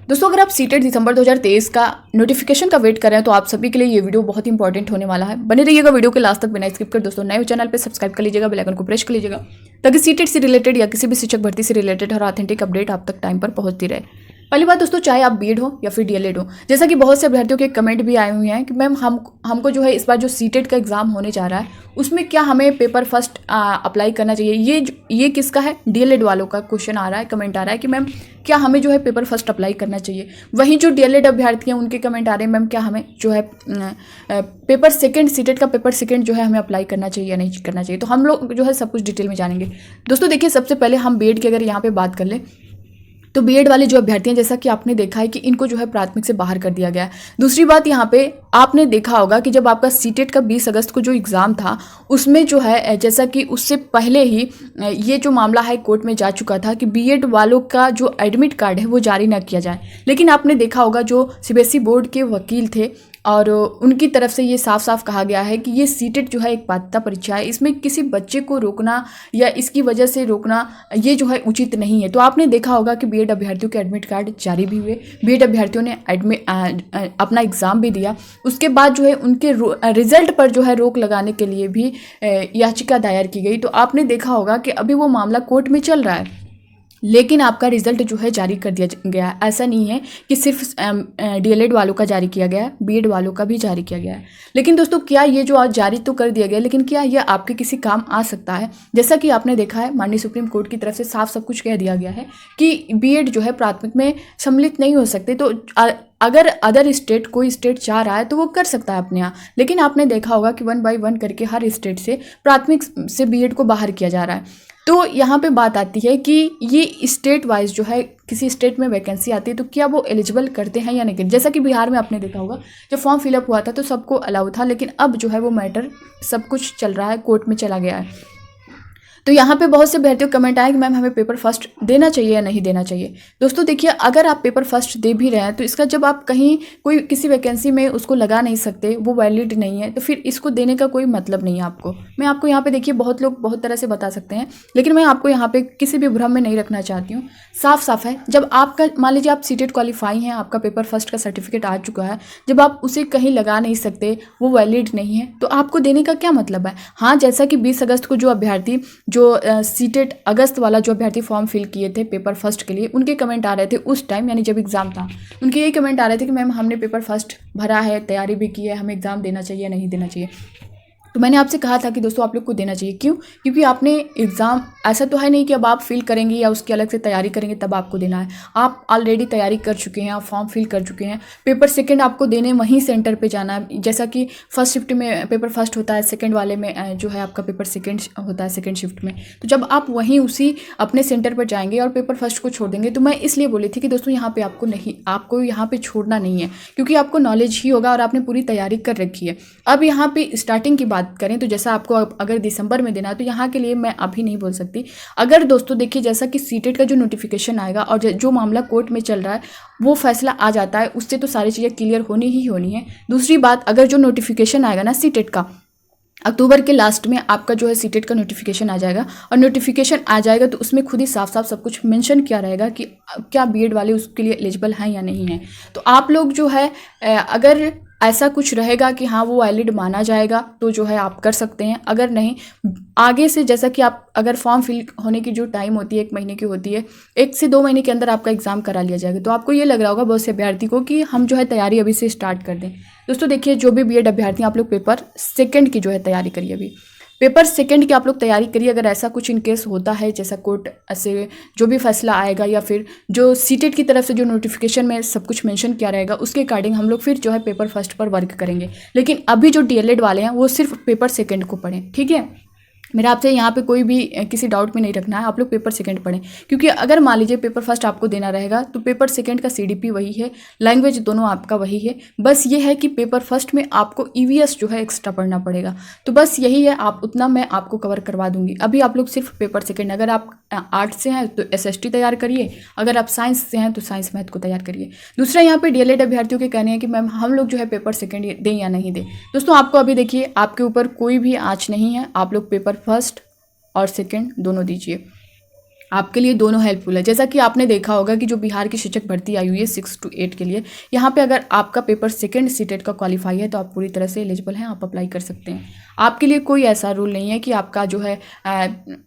दोस्तों अगर आप सीटेट दिसंबर 2023 का नोटिफिकेशन का वेट कर रहे हैं तो आप सभी के लिए ये वीडियो बहुत इंपॉर्टेंट होने वाला है। बने रहिएगा वीडियो के लास्ट तक बिना स्किप कर। दोस्तों नए चैनल पे सब्सक्राइब कर लीजिएगा, बेल आइकन को प्रेस कर लीजिएगा ताकि सीटेट से रिलेटेड या किसी भी शिक्षक भर्ती से रिलेटेड हर ऑथेंटिक अपडेट आप तक टाइम पर पहुंचती रहे। पहली बात दोस्तों, चाहे आप बीएड हो या फिर डीएलएड हो, जैसा कि बहुत से अभ्यर्थियों के कमेंट भी आए हुए हैं कि मैम हमको जो है इस बार जो सीटेट का एग्जाम होने जा रहा है उसमें क्या हमें पेपर फर्स्ट अप्लाई करना चाहिए। ये किसका है? डीएलएड वालों का क्वेश्चन आ रहा है, कमेंट आ रहा है कि मैम क्या हमें जो है पेपर फर्स्ट अप्लाई करना चाहिए। वहीं जो डीएलएड अभ्यर्थी हैं उनके कमेंट आ रहे हैं मैम क्या हमें जो है पेपर सेकंड सीटेट का पेपर सेकंड जो है हमें अप्लाई करना चाहिए या नहीं करना चाहिए। तो हम लोग जो है सब कुछ डिटेल में जानेंगे। दोस्तों देखिए, सबसे पहले हम बीएड की अगर यहाँ पे बात कर ले तो बीएड वाले जो अभ्यर्थी हैं, जैसा कि आपने देखा है कि इनको जो है प्राथमिक से बाहर कर दिया गया है। दूसरी बात, यहाँ पे आपने देखा होगा कि जब आपका सीटेट का 20 अगस्त को जो एग्ज़ाम था उसमें जो है जैसा कि उससे पहले ही ये जो मामला है कोर्ट में जा चुका था कि बीएड वालों का जो एडमिट कार्ड है वो जारी ना किया जाए। लेकिन आपने देखा होगा जो सीबीएसई बोर्ड के वकील थे और उनकी तरफ से ये साफ साफ कहा गया है कि ये सीटेट जो है एक पात्रता परीक्षा है, इसमें किसी बच्चे को रोकना या इसकी वजह से रोकना ये जो है उचित नहीं है। तो आपने देखा होगा कि बीएड अभ्यर्थियों के एडमिट कार्ड जारी भी हुए, बीएड अभ्यर्थियों ने अपना एग्ज़ाम भी दिया। उसके बाद जो है उनके रिजल्ट पर जो है रोक लगाने के लिए भी याचिका दायर की गई। तो आपने देखा होगा कि अभी वो मामला कोर्ट में चल रहा है, लेकिन आपका रिजल्ट जो है जारी कर दिया गया है। ऐसा नहीं है कि सिर्फ डीएलएड वालों का जारी किया गया है, बीएड वालों का भी जारी किया गया है। लेकिन दोस्तों क्या ये जो आज जारी तो कर दिया गया, लेकिन क्या ये आपके किसी काम आ सकता है? जैसा कि आपने देखा है माननीय सुप्रीम कोर्ट की तरफ से साफ सब कुछ कह दिया गया है कि बीएड जो है प्राथमिक में सम्मिलित नहीं हो सकते। तो अगर अदर स्टेट कोई स्टेट चाह रहा है तो वो कर सकता है अपने यहाँ, लेकिन आपने देखा होगा कि 1 बाय 1 करके हर स्टेट से प्राथमिक से बीएड को बाहर किया जा रहा है। तो यहाँ पे बात आती है कि ये स्टेट वाइज जो है किसी स्टेट में वैकेंसी आती है तो क्या वो एलिजिबल करते हैं या नहीं। जैसा कि बिहार में आपने देखा होगा जब फॉर्म फिलअप हुआ था तो सबको अलाउ था, लेकिन अब जो है वो मैटर सब कुछ चल रहा है, कोर्ट में चला गया है। तो यहाँ पे बहुत से अभ्यर्थियों कमेंट आए कि मैम हमें पेपर फर्स्ट देना चाहिए या नहीं देना चाहिए। दोस्तों देखिए, अगर आप पेपर फर्स्ट दे भी रहे हैं तो इसका जब आप कहीं कोई किसी वैकेंसी में उसको लगा नहीं सकते, वो वैलिड नहीं है, तो फिर इसको देने का कोई मतलब नहीं है आपको। मैं आपको यहाँ पे देखिए बहुत लोग बहुत तरह से बता सकते हैं, लेकिन मैं आपको यहाँ पे किसी भी भ्रम में नहीं रखना चाहती हूँ। साफ साफ है, जब आपका मान लीजिए आप सीटेट क्वालिफाई हैं, आपका पेपर फर्स्ट का सर्टिफिकेट आ चुका है, जब आप उसे कहीं लगा नहीं सकते, वो वैलिड नहीं है, तो आपको देने का क्या मतलब है। हाँ, जैसा कि 20 अगस्त को जो अभ्यर्थी जो सीटेट अगस्त वाला जो अभ्यर्थी फॉर्म फिल किए थे पेपर फर्स्ट के लिए, उनके कमेंट आ रहे थे उस टाइम, यानी जब एग्ज़ाम था, उनके यही कमेंट आ रहे थे कि मैम हमने पेपर फर्स्ट भरा है, तैयारी भी की है, हमें एग्ज़ाम देना चाहिए नहीं देना चाहिए। तो मैंने आपसे कहा था कि दोस्तों आप लोग को देना चाहिए। क्यों? क्योंकि आपने एग्ज़ाम, ऐसा तो है नहीं कि अब आप फिल करेंगे या उसकी अलग से तैयारी करेंगे तब आपको देना है। आप ऑलरेडी तैयारी कर चुके हैं, आप फॉर्म फिल कर चुके हैं, पेपर सेकंड आपको देने वहीं सेंटर पे जाना है। जैसा कि फर्स्ट शिफ्ट में पेपर फर्स्ट होता है, सेकंड वाले में जो है आपका पेपर सेकंड होता है सेकंड शिफ्ट में। तो जब आप वहीं उसी अपने सेंटर पर जाएंगे और पेपर फर्स्ट को छोड़ देंगे, तो मैं इसलिए बोली थी कि दोस्तों यहाँ पर आपको यहाँ पर छोड़ना नहीं है, क्योंकि आपको नॉलेज ही होगा और आपने पूरी तैयारी कर रखी है। अब यहाँ पर स्टार्टिंग की बात करें तो जैसा आपको अगर दिसंबर में देना है तो यहाँ के लिए मैं अभी नहीं बोल सकती। अगर दोस्तों देखिए, जैसा कि सीटेट का जो नोटिफिकेशन आएगा और जो मामला कोर्ट में चल रहा है वो फैसला आ जाता है, उससे तो सारी चीज़ें क्लियर होनी ही होनी है। दूसरी बात, अगर जो नोटिफिकेशन आएगा ना सीटेट का, अक्टूबर के लास्ट में आपका जो है सीटेट का नोटिफिकेशन आ जाएगा, और नोटिफिकेशन आ जाएगा तो उसमें खुद ही साफ साफ सब कुछ मेंशन किया रहेगा कि क्या बीएड वाले उसके लिए एलिजिबल हैं या नहीं है। तो आप लोग जो है अगर ऐसा कुछ रहेगा कि हाँ वो वैलिड माना जाएगा तो जो है आप कर सकते हैं, अगर नहीं आगे से, जैसा कि आप अगर फॉर्म फिल होने की जो टाइम होती है 1 महीने की होती है, 1 से 2 महीने के अंदर आपका एग्जाम करा लिया जाएगा। तो आपको ये लग रहा होगा बहुत से अभ्यर्थी को कि हम जो है तैयारी अभी से स्टार्ट कर दें। दोस्तों देखिए, जो भी बीएड अभ्यर्थी आप लोग पेपर सेकेंड की जो है तैयारी करिए, अभी पेपर सेकंड की आप लोग तैयारी करिए। अगर ऐसा कुछ इनकेस होता है, जैसा कोर्ट ऐसे जो भी फैसला आएगा या फिर जो सीटेट की तरफ से जो नोटिफिकेशन में सब कुछ मेंशन किया रहेगा उसके अकॉर्डिंग हम लोग फिर जो है पेपर फर्स्ट पर वर्क करेंगे। लेकिन अभी जो डीएलएड वाले हैं वो सिर्फ पेपर सेकंड को पढ़ें, ठीक है। मेरा आपसे यहाँ पे कोई भी किसी डाउट में नहीं रखना है, आप लोग पेपर सेकंड पढ़ें, क्योंकि अगर मान लीजिए पेपर फर्स्ट आपको देना रहेगा तो पेपर सेकंड का सीडीपी वही है, लैंग्वेज दोनों आपका वही है, बस ये है कि पेपर फर्स्ट में आपको ईवीएस जो है एक्स्ट्रा पढ़ना पड़ेगा। तो बस यही है, आप उतना मैं आपको कवर करवा दूंगी। अभी आप लोग सिर्फ पेपर सेकंड, अगर आप आर्ट्स से हैं तो एसएसटी तैयार करिए, अगर आप साइंस से हैं तो साइंस मैथ को तैयार करिए। दूसरा यहाँ पे डीएलएड अभ्यर्थियों के कहने हैं कि मैम हम लोग जो है पेपर सेकंड दें या नहीं दें। दोस्तों आपको अभी देखिए, आपके ऊपर कोई भी आँच नहीं है, आप लोग पेपर फर्स्ट और सेकंड दोनों दीजिए। आपके लिए दोनों हेल्पफुल है। जैसा कि आपने देखा होगा कि जो बिहार की शिक्षक भर्ती आई हुई है 6 to 8 के लिए, यहाँ पे अगर आपका पेपर सेकंड सीटेट का क्वालिफाई है तो आप पूरी तरह से एलिजिबल हैं, आप अप्लाई कर सकते हैं। आपके लिए कोई ऐसा रूल नहीं है कि आपका जो है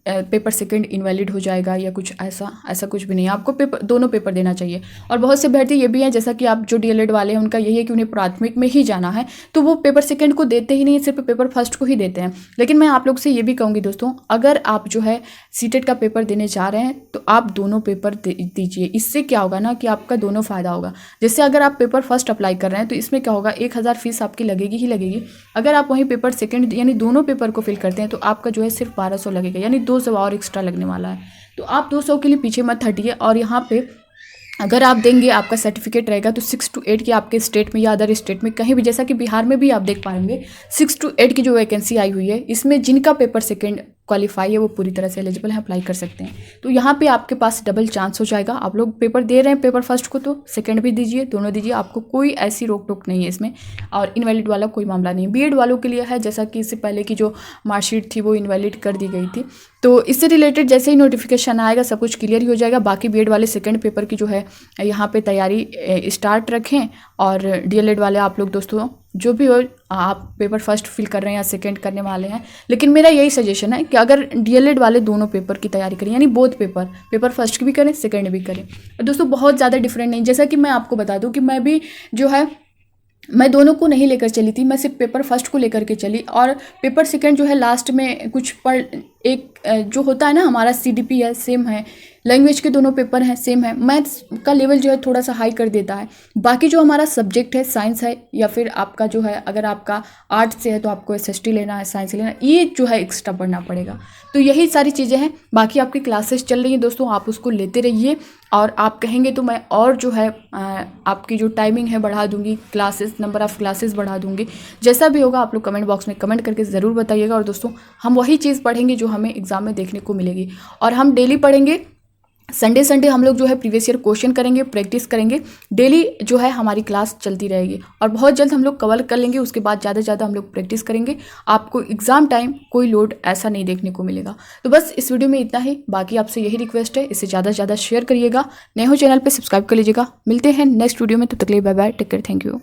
पेपर सेकंड इनवैलिड हो जाएगा या कुछ ऐसा कुछ भी नहीं है। आपको दोनों पेपर देना चाहिए। और बहुत से अभ्यर्थी ये भी हैं, जैसा कि आप जो DLED वाले हैं उनका यही है कि उन्हें प्राथमिक में ही जाना है, तो वो पेपर सेकंड को देते ही नहीं, सिर्फ पेपर फर्स्ट को ही देते हैं। लेकिन मैं आप लोग से ये भी कहूँगी दोस्तों, अगर आप जो है सीटेट का पेपर देने जा रहे हैं तो आप दोनों पेपर दीजिए। इससे क्या होगा ना कि आपका दोनों फ़ायदा होगा। जैसे अगर आप पेपर फर्स्ट अप्लाई कर रहे हैं तो इसमें क्या होगा, 1000 फीस आपकी लगेगी ही लगेगी। अगर आप वहीं पेपर सेकंड यानी दोनों पेपर को फिल करते हैं तो आपका जो है सिर्फ 1200 लगेगा, यानी 200 और एक्स्ट्रा लगने वाला है। तो आप 200 के लिए पीछे मत हटिए। और यहाँ पे अगर आप देंगे, आपका सर्टिफिकेट रहेगा तो 6 to 8 की आपके स्टेट में या अदर स्टेट में कहीं भी, जैसा कि बिहार में भी आप देख पाएंगे 6 to 8 की जो वैकेंसी आई हुई है, इसमें जिनका पेपर सेकंड क्वालिफाई है वो पूरी तरह से एलिजिबल है, अप्लाई कर सकते हैं। तो यहाँ पे आपके पास डबल चांस हो जाएगा। आप लोग पेपर दे रहे हैं पेपर फर्स्ट को तो सेकंड भी दीजिए, दोनों दीजिए, आपको कोई ऐसी रोक टोक नहीं है इसमें। और इनवैलिड वाला कोई मामला नहीं। BEd वालों के लिए है, जैसा कि इससे पहले की जो मार्कशीट थी वो इनवैलिड कर दी गई थी। तो इससे रिलेटेड जैसे ही नोटिफिकेशन आएगा सब कुछ क्लियर ही हो जाएगा। बाकी BEd वाले सेकंड पेपर की जो है यहाँ पे तैयारी स्टार्ट रखें। और DLED वाले आप लोग दोस्तों जो भी हो, आप पेपर फर्स्ट फिल कर रहे हैं या सेकंड करने वाले हैं, लेकिन मेरा यही सजेशन है कि अगर DLED वाले दोनों पेपर की तैयारी करें, यानी बोथ पेपर फर्स्ट की भी करें सेकंड भी करें। और दोस्तों बहुत ज़्यादा डिफरेंट नहीं, जैसा कि मैं आपको बता दूं कि मैं भी जो है मैं दोनों को नहीं लेकर चली थी, मैं सिर्फ पेपर फर्स्ट को लेकर के चली। और पेपर सेकंड जो है लास्ट में कुछ एक जो होता है ना हमारा CDP है सेम है, लैंग्वेज के दोनों पेपर हैं सेम है, मैथ्स का लेवल जो है थोड़ा सा हाई कर देता है। बाकी जो हमारा सब्जेक्ट है साइंस है या फिर आपका जो है अगर आपका आर्ट्स से है तो आपको SST लेना है, साइंस लेना है, ये जो है एक्स्ट्रा पढ़ना पड़ेगा। तो यही सारी चीज़ें हैं। बाकी आपकी क्लासेस चल रही हैं दोस्तों, आप उसको लेते रहिए। और आप कहेंगे तो मैं और जो है आपकी जो टाइमिंग है बढ़ा दूंगी, क्लासेस नंबर ऑफ़ क्लासेस बढ़ा दूंगी। जैसा भी होगा आप लोग कमेंट बॉक्स में कमेंट करके ज़रूर बताइएगा। और दोस्तों हम वही चीज़ पढ़ेंगे जो हमें एग्ज़ाम में देखने को मिलेगी। और हम डेली पढ़ेंगे, संडे हम लोग जो है प्रीवियस ईयर क्वेश्चन करेंगे, प्रैक्टिस करेंगे। डेली जो है हमारी क्लास चलती रहेगी और बहुत जल्द हम लोग कवर कर लेंगे। उसके बाद ज़्यादा से ज़्यादा हम लोग प्रैक्टिस करेंगे। आपको एग्ज़ाम टाइम कोई लोड ऐसा नहीं देखने को मिलेगा। तो बस इस वीडियो में इतना ही। बाकी आपसे यही रिक्वेस्ट है, इसे ज़्यादा से ज़्यादा शेयर करिएगा। नए हो चैनल पर सब्सक्राइब कर लीजिएगा। मिलते हैं नेक्स्ट वीडियो में, तब तक के लिए bye bye, take care, thank you.